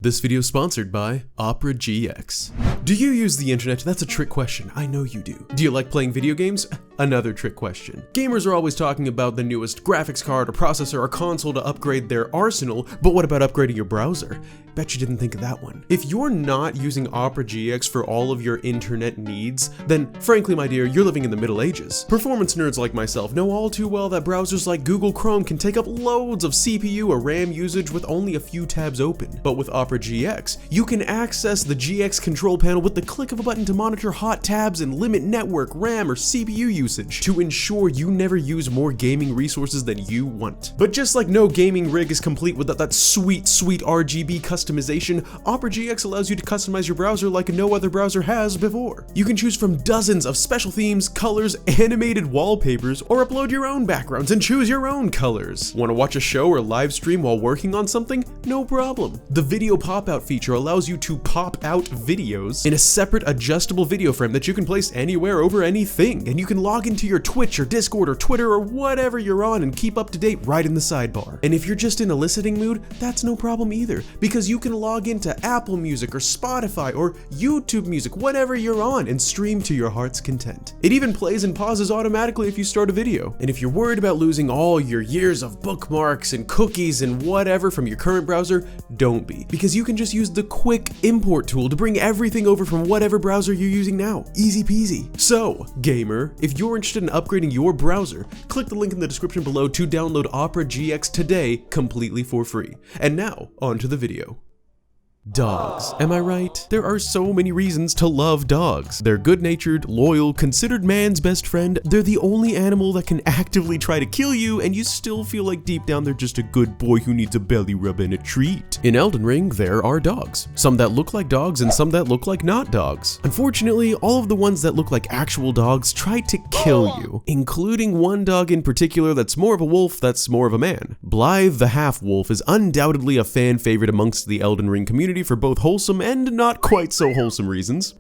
This video is sponsored by Opera GX. Do you use the internet? That's a trick question. I know you do. Do you like playing video games? Another trick question. Gamers are always talking about the newest graphics card or processor or console to upgrade their arsenal, but what about upgrading your browser? Bet you didn't think of that one. If you're not using Opera GX for all of your internet needs, then frankly, my dear, you're living in the Middle Ages. Performance nerds like myself know all too well that browsers like Google Chrome can take up loads of CPU or RAM usage with only a few tabs open. But with Opera GX, you can access the GX control panel with the click of a button to monitor hot tabs and limit network, RAM, or CPU usage to ensure you never use more gaming resources than you want. But just like no gaming rig is complete without that sweet RGB customization, Opera GX allows you to customize your browser like no other browser has before. You can choose from dozens of special themes, colors, animated wallpapers, or upload your own backgrounds and choose your own colors. Want to watch a show or live stream while working on something? No problem. The video pop-out feature allows you to pop out videos in a separate adjustable video frame that you can place anywhere over anything, and you can log into your Twitch or Discord or Twitter or whatever you're on and keep up to date right in the sidebar. And if you're just in a listening mood, that's no problem either, because you can log into Apple Music or Spotify or YouTube Music, whatever you're on, and stream to your heart's content. It even plays and pauses automatically if you start a video. And if you're worried about losing all your years of bookmarks and cookies and whatever from your current browser, don't be, because you can just use the quick import tool to bring everything over from whatever browser you're using now. Easy peasy. So, gamer, if you're interested in upgrading your browser, click the link in the description below to download Opera GX today completely for free. And now, on to the video. Dogs. Am I right? There are so many reasons to love dogs. They're good-natured, loyal, considered man's best friend. They're the only animal that can actively try to kill you, and you still feel like deep down they're just a good boy who needs a belly rub and a treat. In Elden Ring, there are dogs. Some that look like dogs and some that look like not dogs. Unfortunately, all of the ones that look like actual dogs try to kill you, including one dog in particular that's more of a wolf that's more of a man. Blaidd the Half Wolf is undoubtedly a fan favorite amongst the Elden Ring community for both wholesome and not quite so wholesome reasons.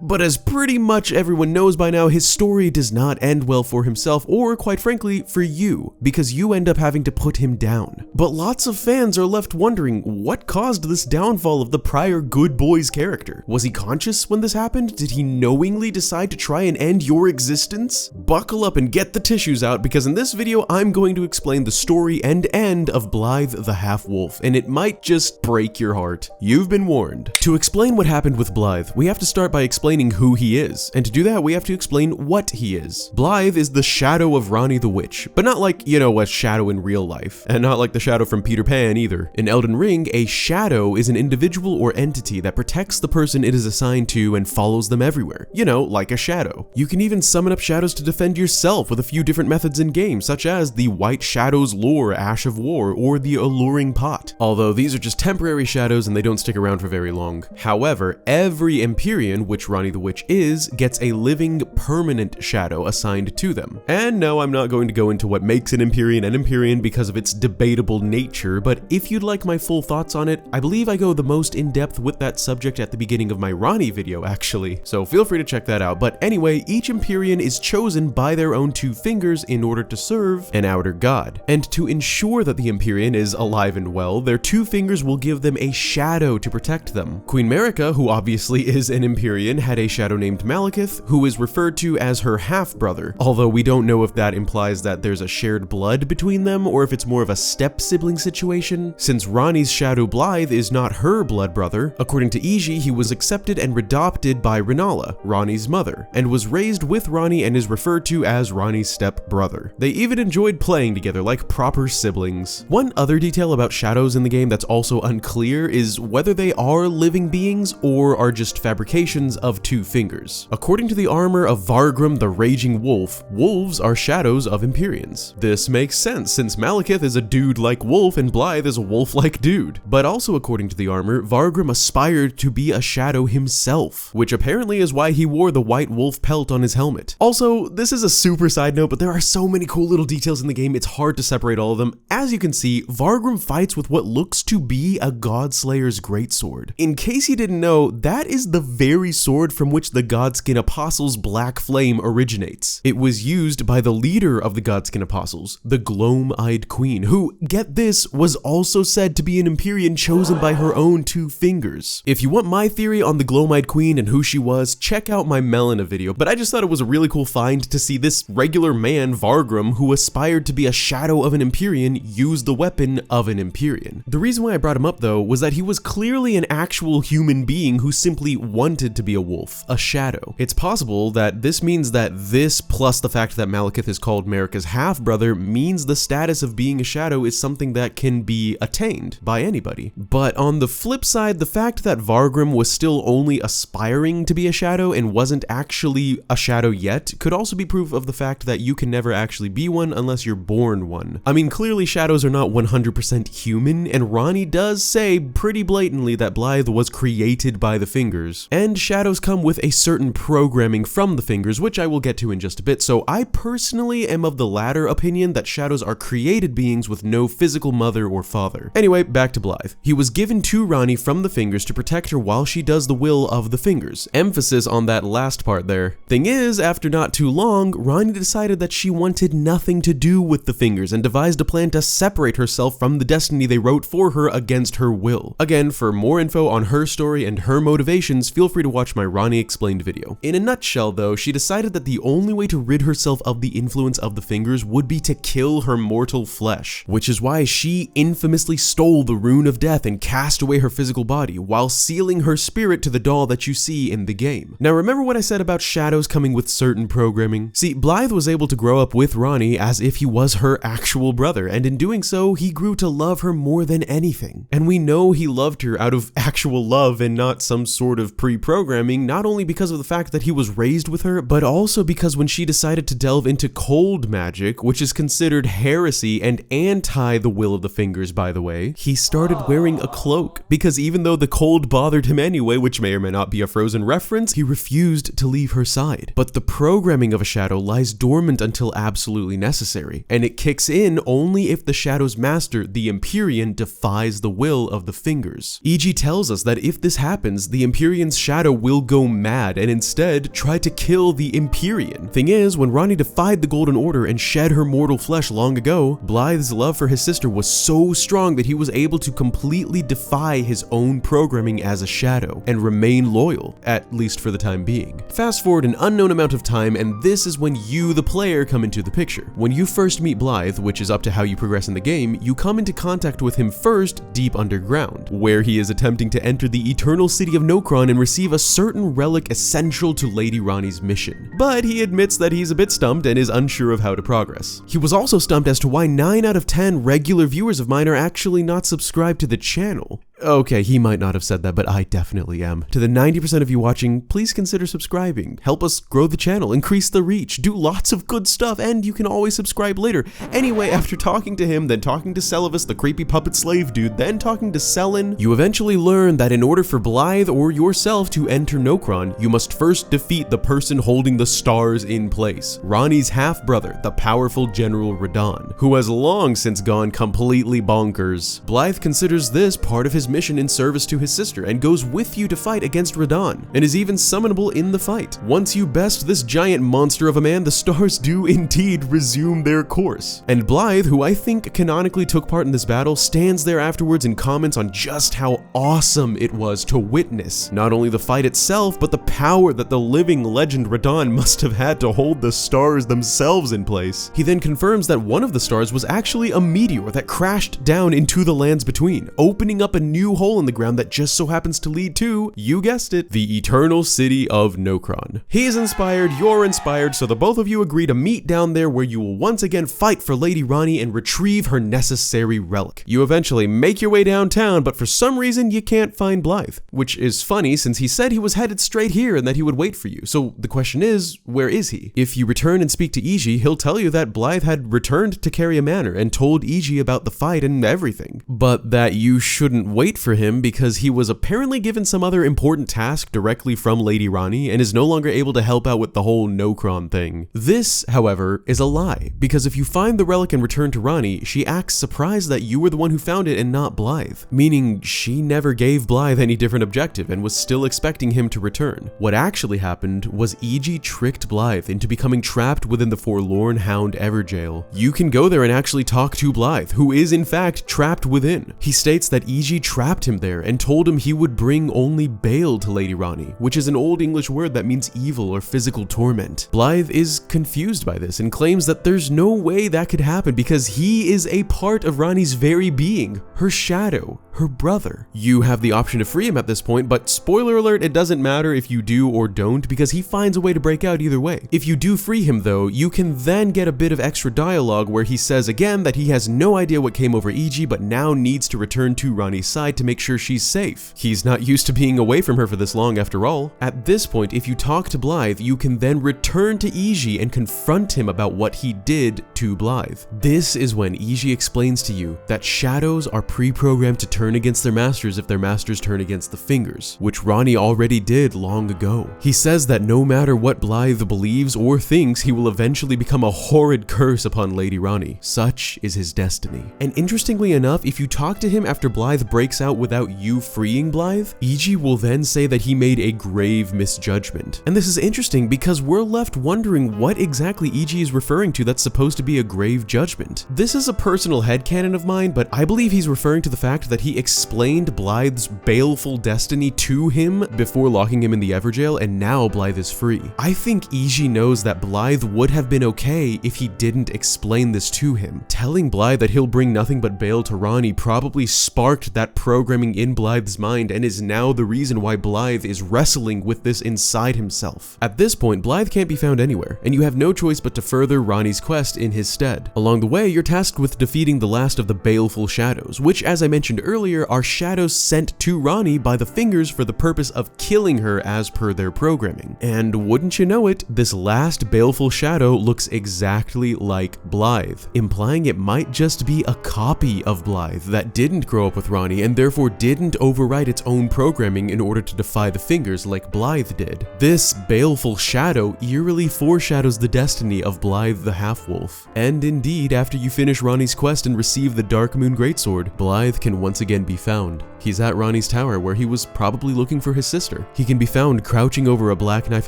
But as pretty much everyone knows by now, his story does not end well for himself or, quite frankly, for you, because you end up having to put him down. But lots of fans are left wondering what caused this downfall of the prior good boy's character. Was he conscious when this happened? Did he knowingly decide to try and end your existence? Buckle up and get the tissues out, because in this video I'm going to explain the story and end of Blaidd the Half Wolf, and it might just break your heart. You've been warned. To explain what happened with Blaidd, we have to start by explaining who he is, and to do that we have to explain what he is. Blaidd is the shadow of Ranni the Witch, but not like, you know, a shadow in real life, and not like the shadow from Peter Pan either. In Elden Ring, a shadow is an individual or entity that protects the person it is assigned to and follows them everywhere. You know, like a shadow. You can even summon up shadows to defend yourself with a few different methods in game, such as the White Shadow's Lure Ash of War or the Alluring Pot. Although these are just temporary shadows and they don't stick around for very long. However, every Empyrean, which Ranni the Witch is, gets a living, permanent shadow assigned to them. And no, I'm not going to go into what makes an Empyrean because of its debatable nature, but if you'd like my full thoughts on it, I believe I go the most in-depth with that subject at the beginning of my Ranni video, actually, so feel free to check that out. But anyway, each Empyrean is chosen by their own two fingers in order to serve an outer god. And to ensure that the Empyrean is alive and well, their two fingers will give them a shadow to protect them. Queen Marika, who obviously is an Empyrean, had a shadow named Malekith, who is referred to as her half-brother, although we don't know if that implies that there's a shared blood between them or if it's more of a step-sibling situation. Since Ranni's shadow Blaidd is not her blood brother, according to Iji, he was accepted and adopted by Rennala, Ranni's mother, and was raised with Ranni and is referred to as Ranni's step-brother. They even enjoyed playing together like proper siblings. One other detail about shadows in the game that's also unclear is whether they are living beings or are just fabrications of two fingers. According to the armor of Vargrim the Raging Wolf, wolves are shadows of Empyreans. This makes sense since Malekith is a dude-like wolf and Blaidd is a wolf-like dude. But also according to the armor, Vargrim aspired to be a shadow himself, which apparently is why he wore the white wolf pelt on his helmet. Also, this is a super side note, but there are so many cool little details in the game, it's hard to separate all of them. As you can see, Vargrim fights with what looks to be a Godslayer's greatsword. In case you didn't know, that is the very sword from which the Godskin Apostles' black flame originates. It was used by the leader of the Godskin Apostles, the Gloam-Eyed Queen, who, get this, was also said to be an Empyrean chosen by her own 2 fingers. If you want my theory on the Gloam-Eyed Queen and who she was, check out my Melina video, but I just thought it was a really cool find to see this regular man, Vargrim, who aspired to be a shadow of an Empyrean, use the weapon of an Empyrean. The reason why I brought him up though was that he was clearly an actual human being who simply wanted to be a wolf, a shadow. It's possible that this means that this, plus the fact that Malekith is called Marika's half-brother, means the status of being a shadow is something that can be attained by anybody. But on the flip side, the fact that Vargrim was still only aspiring to be a shadow and wasn't actually a shadow yet could also be proof of the fact that you can never actually be one unless you're born one. I mean, clearly shadows are not 100% human, and Ranni does say pretty blatantly that Blaidd was created by the fingers, and shadows come with a certain programming from the fingers, which I will get to in just a bit, so I personally am of the latter opinion that shadows are created beings with no physical mother or father. Anyway, back to Blaidd. He was given to Ranni from the fingers to protect her while she does the will of the fingers. Emphasis on that last part there. Thing is, after not too long, Ranni decided that she wanted nothing to do with the fingers and devised a plan to separate herself from the destiny they wrote for her against her will. Again, for more info on her story and her motivations, feel free to watch my Ranni Explained video. In a nutshell though, she decided that the only way to rid herself of the influence of the fingers would be to kill her mortal flesh, which is why she infamously stole the Rune of Death and cast away her physical body, while sealing her spirit to the doll that you see in the game. Now remember what I said about shadows coming with certain programming? See, Blaidd was able to grow up with Ranni as if he was her actual brother, and in doing so, he grew to love her more than anything. And we know he loved her out of actual love and not some sort of pre-programming, not only because of the fact that he was raised with her, but also because when she decided to delve into cold magic, which is considered heresy and anti the will of the fingers, by the way, he started wearing a cloak, because even though the cold bothered him anyway, which may or may not be a Frozen reference, he refused to leave her side. But the programming of a shadow lies dormant until absolutely necessary, and it kicks in only if the shadow's master, the Empyrean, defies the will of the fingers. E.G. tells us that if this happens, the Empyrean's shadow will go mad and instead try to kill the Empyrean. Thing is, when Ranni defied the Golden Order and shed her mortal flesh long ago, Blaidd's love for his sister was so strong that he was able to completely defy his own programming as a shadow and remain loyal, at least for the time being. Fast forward an unknown amount of time, and this is when you, the player, come into the picture. When you first meet Blaidd, which is up to how you progress in the game, you come into contact with him first deep underground, where he is attempting to enter the eternal city of Nokron and receive a certain relic essential to Lady Ranni's mission. But he admits that he's a bit stumped and is unsure of how to progress. He was also stumped as to why 9 out of 10 regular viewers of mine are actually not subscribed to the channel. Okay, he might not have said that, but I definitely am. To the 90% of you watching, please consider subscribing. Help us grow the channel, increase the reach, do lots of good stuff, and you can always subscribe later. Anyway, after talking to him, then talking to Celavis, the creepy puppet slave dude, then talking to Selen, you eventually learn that in order for Blaidd or yourself to enter Nokron, you must first defeat the person holding the stars in place, Ranni's half-brother, the powerful General Radahn, who has long since gone completely bonkers. Blaidd considers this part of his mission in service to his sister and goes with you to fight against Radahn, and is even summonable in the fight. Once you best this giant monster of a man, the stars do indeed resume their course. And Blaidd, who I think canonically took part in this battle, stands there afterwards and comments on just how awesome it was to witness not only the fight itself, but the power that the living legend Radahn must have had to hold the stars themselves in place. He then confirms that one of the stars was actually a meteor that crashed down into the lands between, opening up a new hole in the ground that just so happens to lead to, you guessed it, the eternal city of Nokron. He's inspired, you're inspired, so the both of you agree to meet down there where you will once again fight for Lady Ranni and retrieve her necessary relic. You eventually make your way downtown, but for some reason you can't find Blaidd, which is funny since he said he was headed straight here and that he would wait for you. So the question is, where is he? If you return and speak to E.G., he'll tell you that Blaidd had returned to Caria Manor and told E.G. about the fight and everything, but that you shouldn't wait wait for him because he was apparently given some other important task directly from Lady Ranni and is no longer able to help out with the whole Nokron thing. This, however, is a lie, because if you find the relic and return to Ranni, she acts surprised that you were the one who found it and not Blaidd, meaning she never gave Blaidd any different objective and was still expecting him to return. What actually happened was Iji tricked Blaidd into becoming trapped within the Forlorn Hound Everjail. You can go there and actually talk to Blaidd, who is in fact trapped within. He states that Iji trapped him there and told him he would bring only bale to Lady Ranni, which is an Old English word that means evil or physical torment. Blaidd is confused by this and claims that there's no way that could happen because he is a part of Ranni's very being, her shadow, her brother. You have the option to free him at this point, but spoiler alert, it doesn't matter if you do or don't because he finds a way to break out either way. If you do free him though, you can then get a bit of extra dialogue where he says again that he has no idea what came over Iji but now needs to return to Ranni's side to make sure she's safe. He's not used to being away from her for this long after all. At this point, if you talk to Blaidd, you can then return to Iji and confront him about what he did to Blaidd. This is when Iji explains to you that shadows are pre-programmed to turn against their masters if their masters turn against the fingers, which Ranni already did long ago. He says that no matter what Blaidd believes or thinks, he will eventually become a horrid curse upon Lady Ranni. Such is his destiny. And interestingly enough, if you talk to him after Blaidd breaks out without you freeing Blaidd, Iji will then say that he made a grave misjudgment. And this is interesting because we're left wondering what exactly Iji is referring to that's supposed to be a grave judgment. This is a personal headcanon of mine, but I believe he's referring to the fact that he explained Blaidd's baleful destiny to him before locking him in the Everjail, and now Blaidd is free. I think Iji knows that Blaidd would have been okay if he didn't explain this to him. Telling Blaidd that he'll bring nothing but bale to Ranni probably sparked that programming in Blaidd's mind and is now the reason why Blaidd is wrestling with this inside himself. At this point, Blaidd can't be found anywhere, and you have no choice but to further Ranni's quest in his stead. Along the way, you're tasked with defeating the last of the baleful shadows, which, as I mentioned earlier, are shadows sent to Ranni by the fingers for the purpose of killing her as per their programming. And wouldn't you know it, this last baleful shadow looks exactly like Blaidd, implying it might just be a copy of Blaidd that didn't grow up with Ranni and therefore didn't overwrite its own programming in order to defy the fingers like Blaidd did. This baleful shadow eerily foreshadows the destiny of Blaidd the Half Wolf. And indeed, after you finish Ranni's quest and receive the Dark Moon Greatsword, Blaidd can once again be found. He's at Ranni's tower where he was probably looking for his sister. He can be found crouching over a Black Knife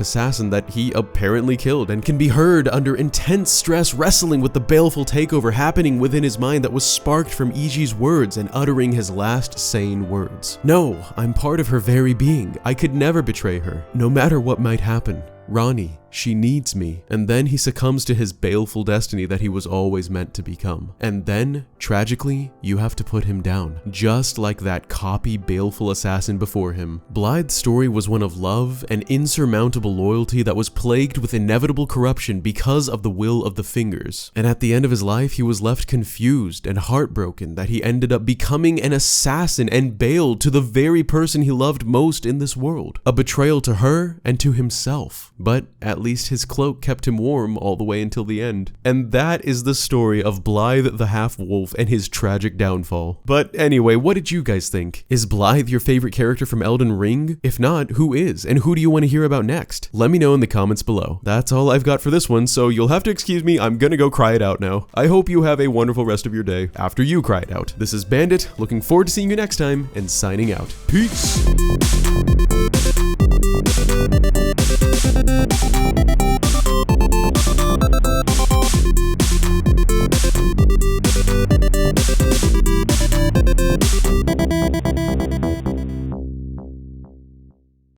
assassin that he apparently killed and can be heard under intense stress wrestling with the baleful takeover happening within his mind that was sparked from Iji's words and uttering his last sane words. No, I'm part of her very being. I could never betray her, no matter what might happen. Ranni, she needs me. And then he succumbs to his baleful destiny that he was always meant to become. And then, tragically, you have to put him down, just like that copy baleful assassin before him. Blaidd's story was one of love and insurmountable loyalty that was plagued with inevitable corruption because of the will of the fingers. And at the end of his life, he was left confused and heartbroken that he ended up becoming an assassin and bale to the very person he loved most in this world. A betrayal to her and to himself. But at least his cloak kept him warm all the way until the end. And that is the story of Blaidd the Half Wolf and his tragic downfall. But anyway, what did you guys think? Is Blaidd your favorite character from Elden Ring? If not, who is? And who do you want to hear about next? Let me know in the comments below. That's all I've got for this one, so you'll have to excuse me, I'm gonna go cry it out now. I hope you have a wonderful rest of your day after you cry it out. This is Bandit, looking forward to seeing you next time, and signing out. Peace!